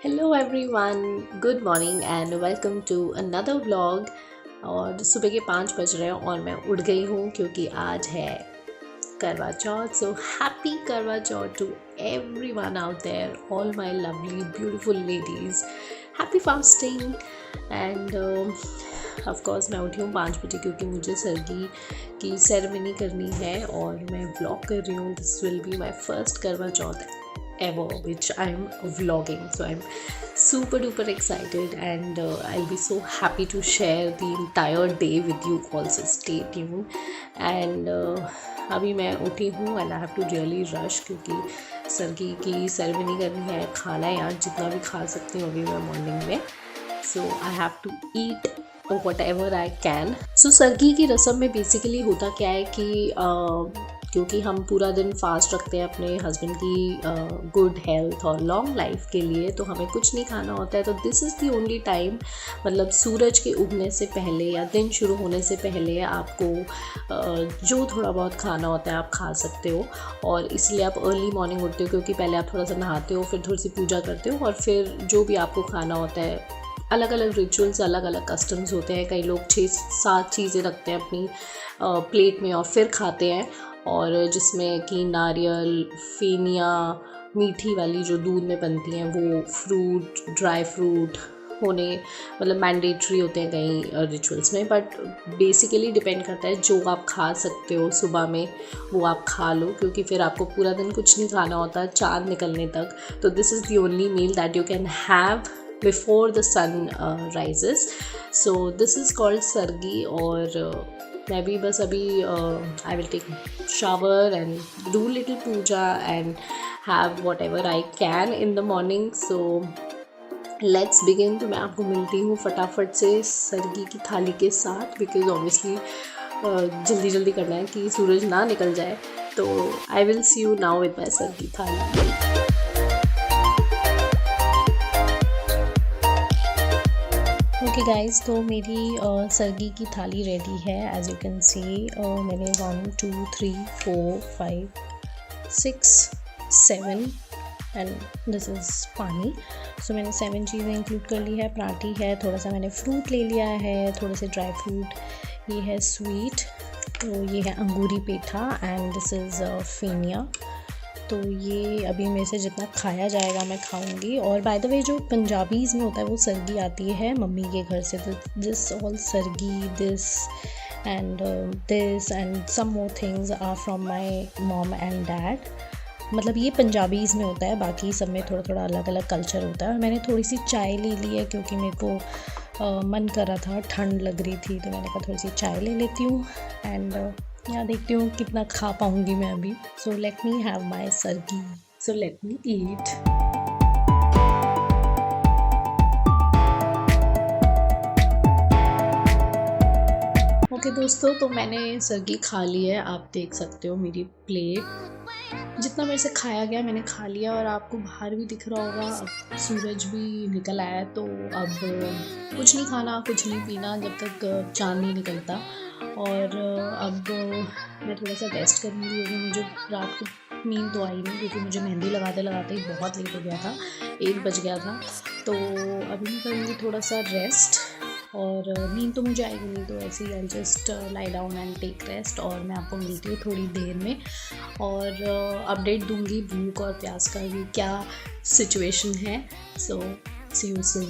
Hello everyone, good morning and welcome to another vlog. और सुबह के 5 बज रहे हैं और मैं उठ गई हूँ क्योंकि आज है करवा चौथ। So happy Karva Chauth to everyone out there, all my lovely beautiful ladies, happy fasting. And of course मैं उठी हूँ 5 बजे क्योंकि मुझे सरगी की सेरेमनी करनी है और मैं व्लॉग कर रही हूँ। This will be my first करवा चौथ ever which I'm vlogging, so I'm super duper excited and I'll be so happy to share the entire day with you all, so stay tuned. And अभी मैं उठी हूँ and I have to really rush क्योंकि सरगी की ceremony करनी है। खाना है यार, जितना भी खा सकती हूँ अभी मैं मॉर्निंग में, so I have to eat whatever I can. So सरगी की रस्म में बेसिकली होता क्या है कि क्योंकि हम पूरा दिन फास्ट रखते हैं अपने हस्बैंड की गुड हेल्थ और लॉन्ग लाइफ के लिए, तो हमें कुछ नहीं खाना होता है। तो this is the only time, मतलब सूरज के उगने से पहले या दिन शुरू होने से पहले आपको जो थोड़ा बहुत खाना होता है आप खा सकते हो। और इसलिए आप अर्ली मॉर्निंग उठते हो क्योंकि पहले आप थोड़ा सा नहाते हो, फिर थोड़ी सी पूजा करते हो और फिर जो भी आपको खाना होता है, अलग अलग रिचुअल्स, अलग अलग कस्टम्स होते हैं। कई लोग 6-7 चीज़ें रखते हैं अपनी प्लेट में और फिर खाते हैं, और जिसमें कि नारियल, फेनिया, मीठी वाली जो दूध में बनती हैं वो, फ्रूट, ड्राई फ्रूट होने मतलब मैंडेटरी होते हैं कई रिचुअल्स में। बट बेसिकली डिपेंड करता है जो आप खा सकते हो सुबह में वो आप खा लो, क्योंकि फिर आपको पूरा दिन कुछ नहीं खाना होता चाँद निकलने तक। तो this is the only meal that you can have before the sun rises. So this is called sargi. और मैं भी बस अभी I will take shower and do little puja and have whatever I can in the morning. So let's begin. तो मैं आपको मिलती हूँ फटाफट से सरगी की थाली के साथ, because obviously जल्दी जल्दी करना है कि सूरज ना निकल जाए। तो I will see you now with my सरगी थाली। ओके गाइस, तो मेरी सरगी की थाली रेडी है। एज यू कैन सी मैंने 1 2 3 4 5 6 7 एंड दिस इज़ पानी। सो मैंने 7 चीज़ें इंक्लूड कर ली है। पराठी है, थोड़ा सा मैंने फ्रूट ले लिया है, थोड़े से ड्राई फ्रूट, ये है स्वीट, तो ये है अंगूरी पेठा एंड दिस इज़ फेनिया। तो ये अभी मेरे से जितना खाया जाएगा मैं खाऊंगी। और बाय द वे जो पंजाबीज़ में होता है वो सरगी आती है मम्मी के घर से, तो this all sargi, this and some more things are from my mom and dad. मतलब ये पंजाबीज़ में होता है, बाकी सब में थोड़ा थोड़ा अलग अलग कल्चर होता है। और मैंने थोड़ी सी चाय ले ली है क्योंकि मेरे को मन कर रहा था, ठंड लग रही थी, तो मैंने कहा थोड़ी सी चाय ले लेती हूँ। एंड यहाँ देखती हूँ कितना खा पाऊँगी मैं अभी। So let me have my sargi, so let me eat. Okay दोस्तों, तो मैंने सरगी खा ली है। आप देख सकते हो मेरी प्लेट, जितना मेरे से खाया गया मैंने खा लिया। और आपको बाहर भी दिख रहा होगा, अब सूरज भी निकल आया है, तो अब कुछ नहीं खाना, कुछ नहीं पीना जब तक चाँद नहीं निकलता। और अब मैं थोड़ा सा रेस्ट करूँगी क्योंकि मुझे रात को नींद तो आई नहीं, क्योंकि मुझे मेहंदी लगाते लगाते ही बहुत लेट हो गया था, 1 बज गया था। तो अभी मैं करूँगी थोड़ा सा रेस्ट, और नींद तो मुझे आएगी नहीं, तो ऐसे ही I just lie down and take rest. और मैं आपको मिलती हूँ थोड़ी देर में और अपडेट दूँगी भूख और प्यास का भी क्या सिचुएशन है। So see you soon.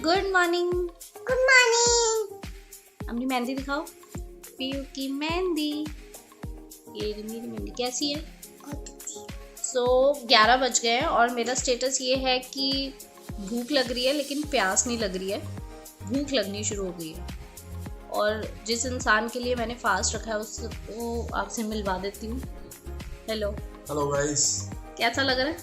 Good morning. Good morning. अपनी मेहंदी दिखाओ, पीयू की मेहंदी। ये मेरी मेहंदी कैसी है? सो 11 बज गए हैं और मेरा स्टेटस ये है कि भूख लग रही है लेकिन प्यास नहीं लग रही है, भूख लगनी शुरू हो गई है। और जिस इंसान के लिए मैंने फास्ट रखा है उसको आपसे मिलवा देती हूँ। हेलो हेलो गाइस, कैसा लग रहा है?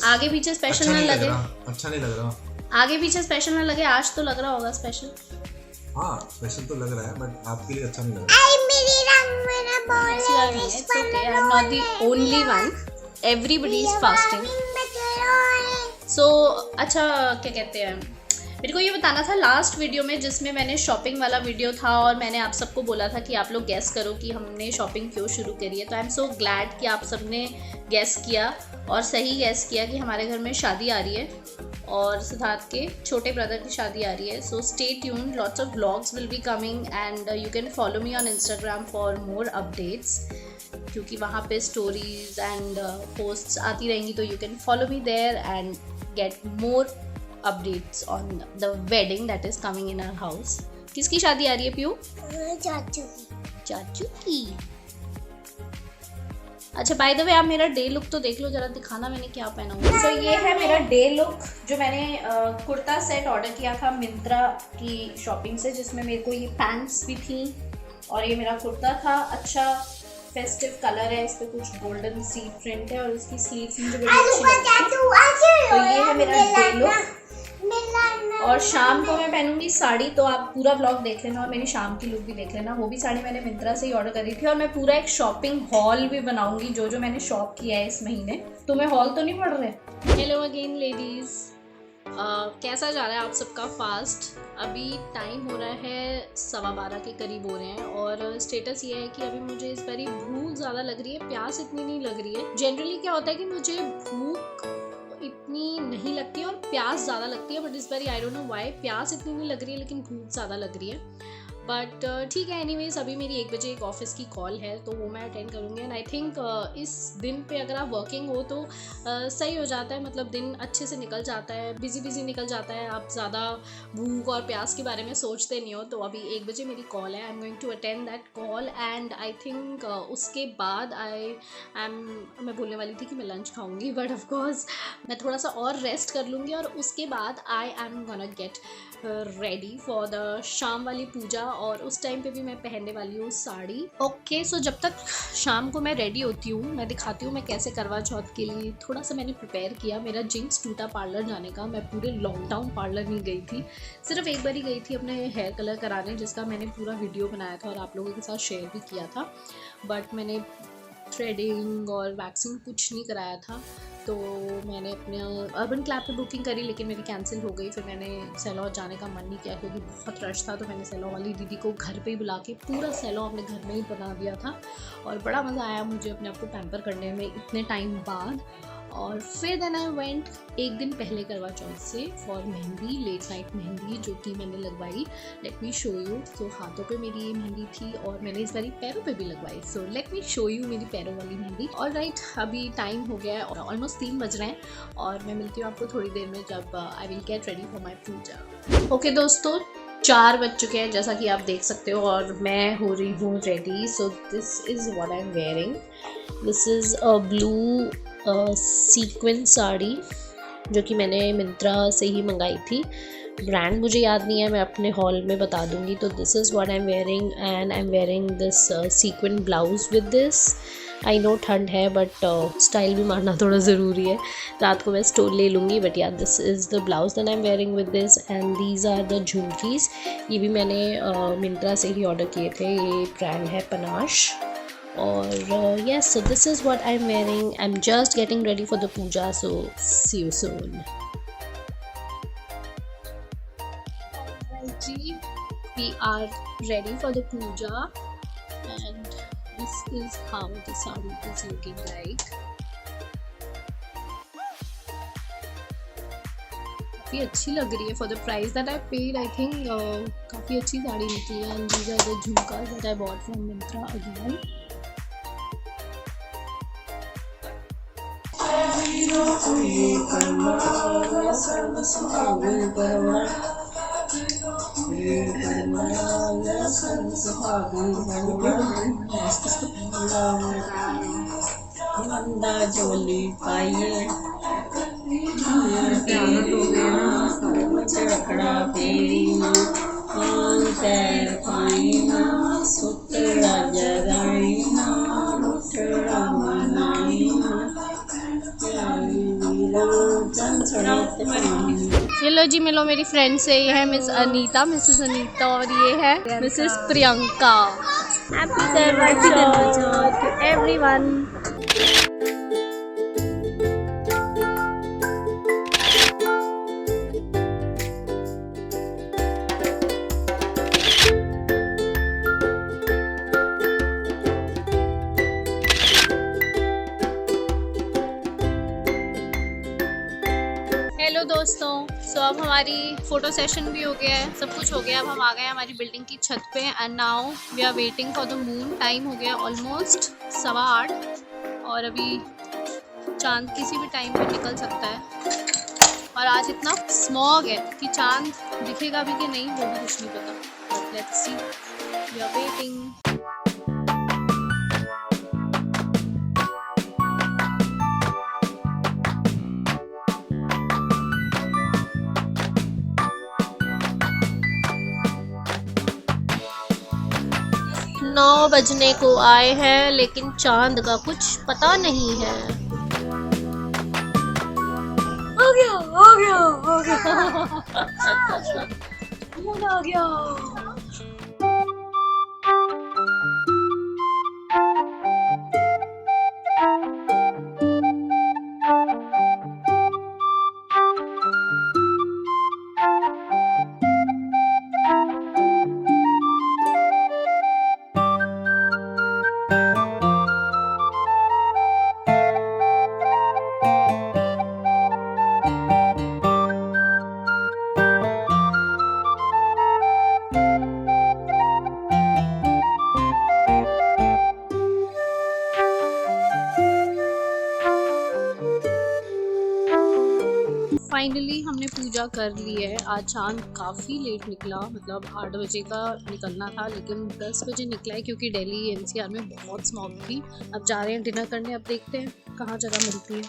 आगे पीछे स्पेशल ना लगे? अच्छा नहीं लग रहा। आगे पीछे स्पेशल ना लगे, आज तो लग रहा होगा स्पेशल। हाँ स्पेशल तो लग रहा है, बट आपके लिए अच्छा नहीं लग रहा। It's okay, I'm not the only one. Everybody is fasting. So अच्छा क्या कहते हैं, मेरे को ये बताना था लास्ट वीडियो में जिसमें मैंने शॉपिंग वाला वीडियो था और मैंने आप सबको बोला था कि आप लोग गेस करो कि हमने शॉपिंग क्यों शुरू करी है। तो आई एम सो ग्लैड कि आप सब ने गेस किया और सही गेस किया कि हमारे घर में शादी आ रही है। और सिद्धार्थ के छोटे ब्रदर की शादी आ रही है. So stay tuned, lots of vlogs will be coming and you can follow me on Instagram for more updates, क्योंकि वहाँ पे स्टोरीज एंड पोस्ट्स आती रहेंगी. तो you can follow me there and get more updates on the wedding that is coming in our house. किसकी शादी आ रही है पीयू? चाचू की. अच्छा, बाय द वे आप मेरा डे लुक तो देख लो जरा, दिखाना मैंने क्या पहना हुआ. सो ये है मेरा डे लुक, जो मैंने कुर्ता सेट ऑर्डर किया था मिंत्रा की शॉपिंग से, जिसमें मेरे को ये पैंट्स भी थी और ये मेरा कुर्ता था. अच्छा फेस्टिव कलर है, इस पे कुछ गोल्डन सी प्रिंट है और इसकी स्लीव्स मुझे बड़ी अच्छी लगती है. तो ये है मेरा डे लुक. और शाम को मैं पहनूंगी साड़ी, तो आप पूरा व्लॉग देख लेना और मेरी शाम की लुक भी देख लेना. वो भी साड़ी मैंने मिंत्रा से ही ऑर्डर करी थी और मैं पूरा एक शॉपिंग हॉल भी बनाऊंगी जो मैंने शॉप किया है इस महीने. तुम्हें हॉल तो नहीं पड़ रहे? हेलो अगेन लेडीज, कैसा जा रहा है आप सबका फास्ट? अभी टाइम हो रहा है 12:15 के करीब हो रहे हैं और स्टेटस ये है कि अभी मुझे इस बारी भूख ज़्यादा लग रही है, प्यास इतनी नहीं लग रही है. जनरली क्या होता है कि मुझे भूख इतनी नहीं लगती है और प्यास ज़्यादा लगती है, बट इस बार आई डोंट नो व्हाई प्यास इतनी नहीं लग रही है लेकिन भूख ज़्यादा लग रही है. बट ठीक है, एनीवेज अभी मेरी 1 बजे एक ऑफिस की कॉल है तो वो मैं अटेंड करूँगी. एंड आई थिंक इस दिन पे अगर आप वर्किंग हो तो सही हो जाता है, मतलब दिन अच्छे से निकल जाता है, बिजी निकल जाता है, आप ज़्यादा भूख और प्यास के बारे में सोचते नहीं हो. तो अभी 1 बजे मेरी कॉल है, I am going to attend that call and I think उसके बाद मैं बोलने वाली थी कि मैं लंच खाऊंगी, बट ऑफकोर्स मैं थोड़ा सा और रेस्ट कर लूँगी और उसके बाद I am gonna get ready for the शाम वाली पूजा. और उस टाइम पे भी मैं पहनने वाली हूँ साड़ी. ओके, सो जब तक शाम को मैं रेडी होती हूँ मैं दिखाती हूँ मैं कैसे करवा चौथ के लिए थोड़ा सा मैंने प्रिपेयर किया. मेरा जिंक्स टूटा पार्लर जाने का. मैं पूरे लॉकडाउन पार्लर नहीं गई थी, सिर्फ एक बार ही गई थी अपने हेयर कलर कराने, जिसका मैंने पूरा वीडियो बनाया था और आप लोगों के साथ शेयर भी किया था. बट मैंने थ्रेडिंग और वैक्सिंग कुछ नहीं कराया था. तो मैंने अपने अर्बन क्लैब पे बुकिंग करी लेकिन मेरी कैंसिल हो गई. फिर मैंने सैलॉन जाने का मन नहीं किया क्योंकि बहुत रश था. तो मैंने सैलॉन वाली दीदी को घर पे ही बुला के पूरा सैलॉन अपने घर में ही बना दिया था और बड़ा मज़ा आया मुझे अपने आप को पैम्पर करने में इतने टाइम बाद. और फिर देन आई वेंट एक दिन पहले करवा चौथ से for mehndi, late night mehndi जो कि मैंने लगवाई. Let me show you. तो हाथों पे मेरी ये मेहंदी थी और मैंने इस बारी पैरों पे भी लगवाई. So let me show you मेरी पैरों वाली मेहंदी. और राइट, अभी टाइम हो गया है और ऑलमोस्ट 3 बज रहे हैं और मैं मिलती हूँ आपको थोड़ी देर में जब I will get ready for my puja. Okay दोस्तों, 4 बज चुके हैं जैसा कि आप देख सकते हो और मैं हो रही हूँ ready. So this is what I am wearing. This is a blue sequence sari जो कि मैंने मिंत्रा से ही मंगाई थी. ब्रांड मुझे याद नहीं है, मैं अपने हॉल में बता दूंगी. तो this is what I am wearing and I am wearing this sequined blouse with this. I know ठंड है बट स्टाइल भी मारना थोड़ा ज़रूरी है. रात को मैं स्टोल ले लूँगी but yeah this is the blouse that I am wearing with this and these are the jhumkis. ये भी मैंने मिंत्रा से ही ऑर्डर किए थे. ये ब्रांड है पनाश. और yes, so this is what I'm wearing. I'm just getting ready for the puja, so see you soon. Alright ji, we are ready for the puja and this is how the sari is looking like. काफ़ी अच्छी लग रही है for the price that I paid. I think काफ़ी अच्छी साड़ी निकली है and these are the झुमकास that I bought from Myntra again. जोली पाइए चकड़ा फेरी पैर पाइना सुतरा जगाइना उठड़ा मनाइना. चलो जी मिलो मेरी फ्रेंड से. ये है मिस अनीता, मिसेस अनीता, और ये है Mrs Priyanka. Happy Karva Chauth to everyone. Hello दोस्तों, सो अब हमारी फ़ोटो सेशन भी हो गया है, सब कुछ हो गया। अब हम आ गए हैं हमारी बिल्डिंग की छत पे and now we are waiting for the moon. Time हो गया ऑलमोस्ट 8:15 और अभी चांद किसी भी टाइम पे निकल सकता है। और आज इतना स्मॉग है कि चांद दिखेगा भी कि नहीं वो भी कुछ नहीं पता। But let's see, we are waiting. नौ बजने को आए हैं लेकिन चांद का कुछ पता नहीं है। आ गया आ गया आ गया आ गया। फाइनली हमने पूजा कर ली है। आज चांद काफ़ी लेट निकला, मतलब 8 बजे का निकलना था लेकिन 10 बजे निकला है क्योंकि दिल्ली एनसीआर में बहुत स्मॉग थी। अब जा रहे हैं डिनर करने, अब देखते हैं कहाँ जगह मिलती है।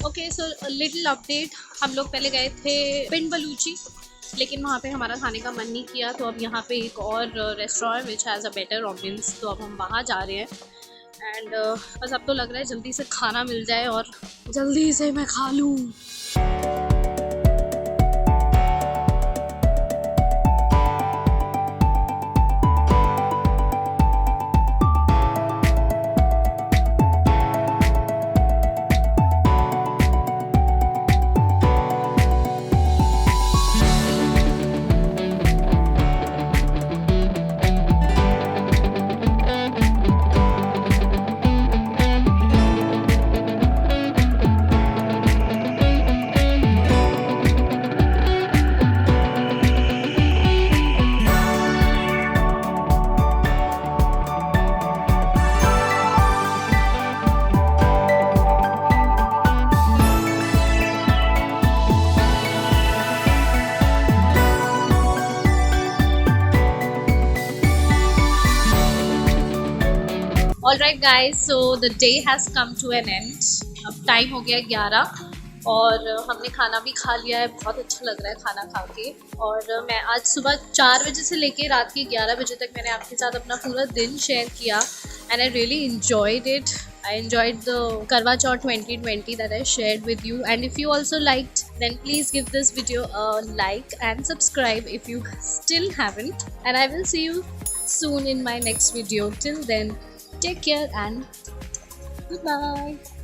Okay, so little update. हम लोग पहले गए थे पिंड बलूची, लेकिन वहाँ पे हमारा खाने का मन नहीं किया, तो अब यहाँ पे एक और restaurant which has a better ambience, तो अब हम वहाँ जा रहे हैं। एंड बस अब तो लग रहा है जल्दी से खाना मिल जाए और जल्दी से मैं खा लूँ। Alright guys, so the day has come to an end. अब टाइम हो गया 11 और हमने खाना भी खा लिया है। बहुत अच्छा लग रहा है खाना खा के। और मैं आज सुबह 4 बजे से लेके रात के 11 बजे तक मैंने आपके साथ अपना पूरा दिन शेयर किया and I really enjoyed it. I enjoyed the Karwa Chauth 2020 that I shared with you, and if you also liked, then please give this video a like and subscribe if you still haven't, and I will see you soon in my next video. Till then, take care and goodbye.